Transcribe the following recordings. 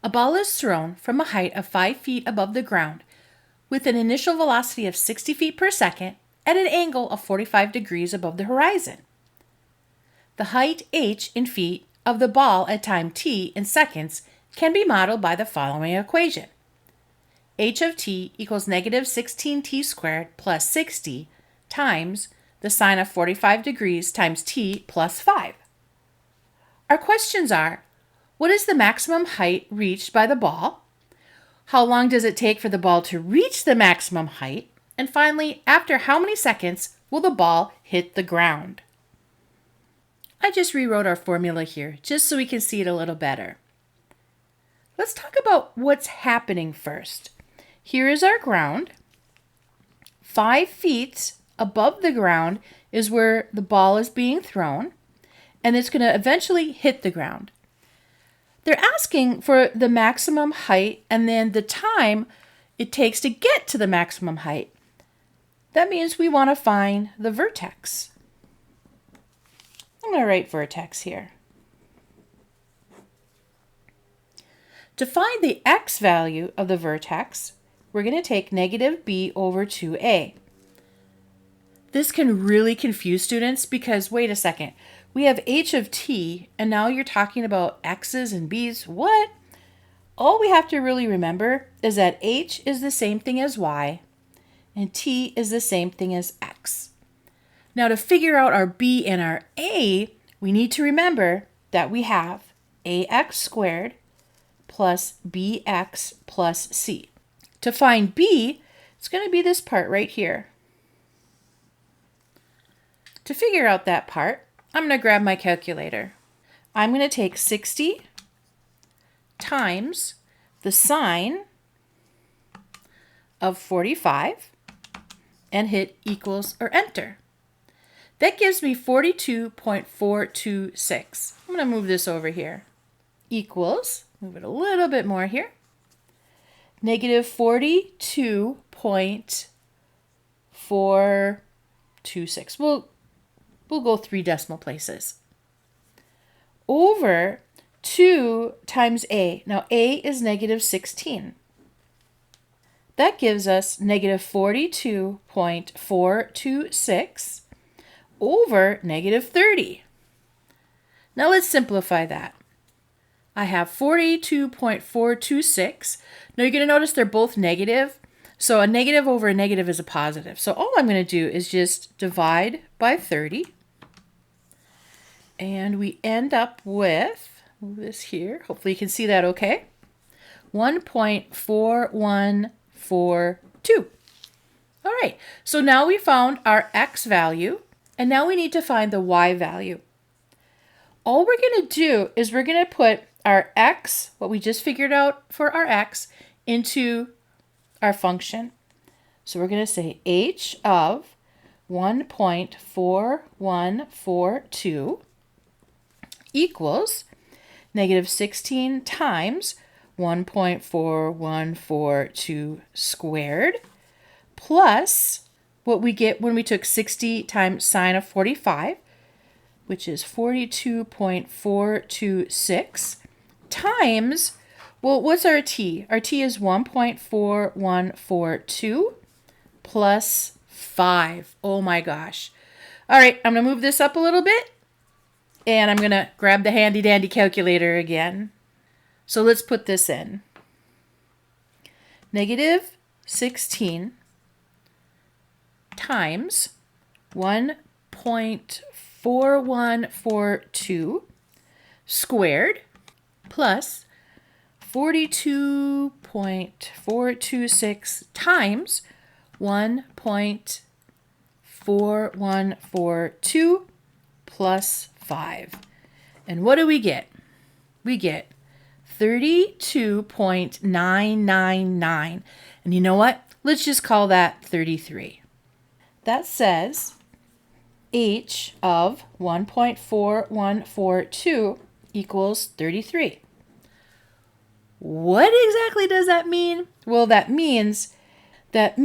A ball is thrown from a height of 5 feet above the ground with an initial velocity of 60 feet per second at an angle of 45 degrees above the horizon. The height h in feet of the ball at time t in seconds can be modeled by the following equation. H of t equals negative 16t squared plus 60 times the sine of 45 degrees times t plus 5. Our questions are, what is the maximum height reached by the ball? How long does it take for the ball to reach the maximum height? And finally, after how many seconds will the ball hit the ground? I just rewrote our formula here just so we can see it a little better. Let's talk about what's happening first. Here is our ground. 5 feet above the ground is where the ball is being thrown, and it's going to eventually hit the ground. They're asking for the maximum height and then the time it takes to get to the maximum height. That means we want to find the vertex. I'm going to write vertex here. To find the x value of the vertex, we're going to take negative b over 2a. This can really confuse students because, wait a second, we have h of t, and now you're talking about x's and b's. What? All we have to really remember is that h is the same thing as y, and t is the same thing as x. Now, to figure out our b and our a, we need to remember that we have ax squared plus bx plus c. To find b, it's going to be this part right here. To figure out that part, I'm going to grab my calculator. I'm going to take 60 times the sine of 45 and hit equals or enter. That gives me 42.426. I'm going to move this over here. Equals, move it a little bit more here, negative 42.426. We'll go 3 decimal places. Over 2 times a. Now a is negative 16. That gives us negative 42.426 over negative 30. Now let's simplify that. I have 42.426. Now you're going to notice they're both negative. So a negative over a negative is a positive. So all I'm going to do is just divide by 30. And we end up with, move this here, hopefully you can see that okay, 1.4142. All right, so now we found our x value, and now we need to find the y value. All we're going to do is we're going to put our x, what we just figured out for our x, into our function. So we're going to say h of 1.4142 equals negative 16 times 1.4142 squared plus what we get when we took 60 times sine of 45, which is 42.426 times, well, what's our t? Our t is 1.4142 plus 5. Oh my gosh. All right, I'm going to move this up a little bit, and I'm going to grab the handy dandy calculator again. So let's put this in. Negative 16 times 1.4142 squared plus 42.426 times 1.4142 plus 5. And what do we get? We get 32.999. And you know what? Let's just call that 33. That says h of 1.4142 equals 33. What exactly does that mean? Well, that means that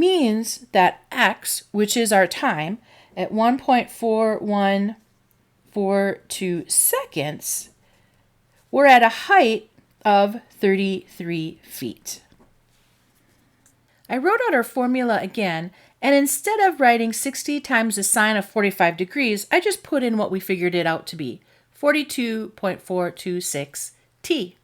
x, which is our time, at 1.4142 seconds, we're at a height of 33 feet. I wrote out our formula again, and instead of writing 60 times the sine of 45 degrees, I just put in what we figured it out to be, 42.426 t.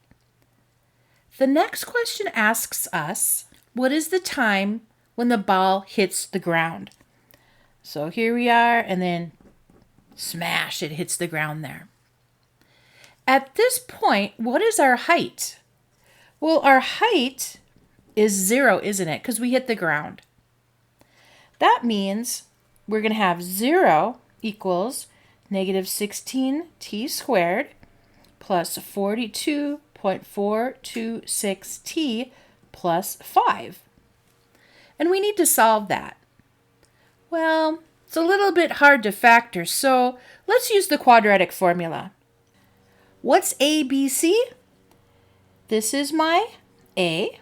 The next question asks us, what is the time when the ball hits the ground? So here we are, and then smash, it hits the ground there. At this point, what is our height? Well, our height is 0, isn't it? Because we hit the ground. That means we're going to have 0 equals negative 16t squared plus 42.426t plus 5. And we need to solve that. Well, it's a little bit hard to factor, so let's use the quadratic formula. What's ABC? This is my A,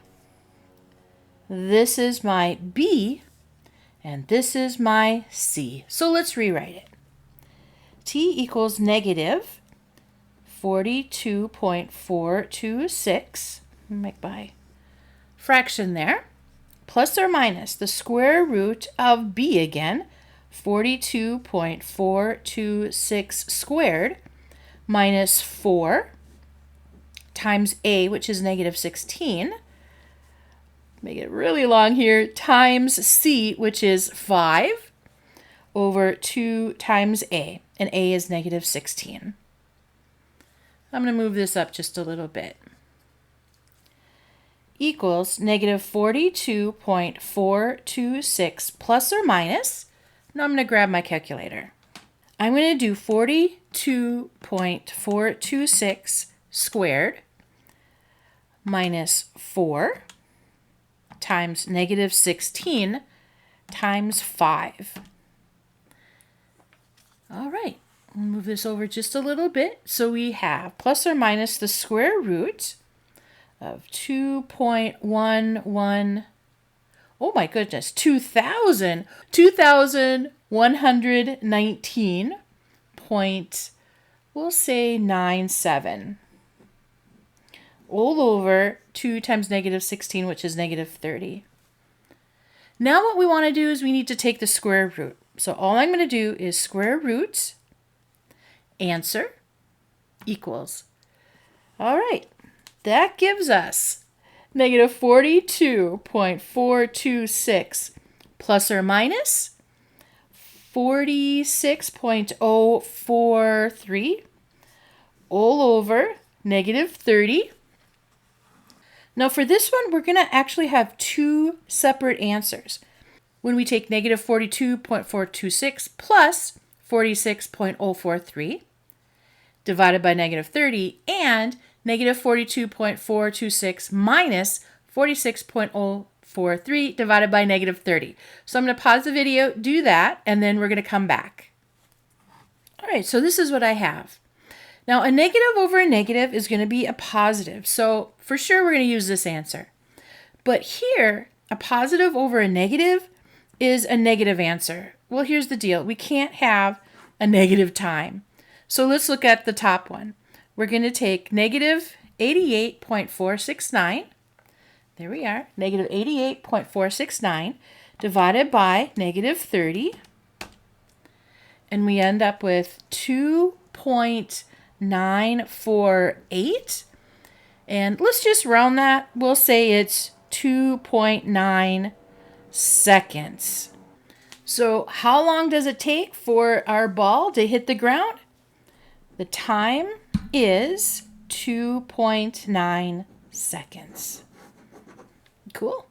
this is my B, and this is my C. So let's rewrite it. T equals negative 42.426, make my fraction there, plus or minus the square root of B again, 42.426 squared, minus 4 times A, which is negative 16, make it really long here, times C, which is 5, over 2 times A, and A is negative 16. I'm going to move this up just a little bit. Equals negative 42.426 plus or minus, now I'm going to grab my calculator. I'm going to do 42.426 squared minus 4 times negative 16 times 5. All right, we'll move this over just a little bit. So we have plus or minus the square root of 2.11, oh my goodness, 2,119 point, we'll say 97, all over 2 times negative 16, which is negative 30. Now what we want to do is we need to take the square root. So all I'm going to do is square root answer equals. All right, that gives us negative 42.426 plus or minus 46.043 all over negative 30. Now for this one, we're going to actually have two separate answers. When we take negative 42.426 plus 46.043 divided by negative 30 and negative 42.426 minus 46.043 divided by negative 30. So I'm going to pause the video, do that, and then we're going to come back. All right, so this is what I have. Now a negative over a negative is going to be a positive. So for sure we're going to use this answer. But here, a positive over a negative is a negative answer. Well, here's the deal. We can't have a negative time. So let's look at the top one. We're going to take negative 88.469. There we are. Negative 88.469 divided by negative 30. And we end up with 2.948. And let's just round that. We'll say it's 2.9 seconds. So how long does it take for our ball to hit the ground? The time is 2.9 seconds. Cool.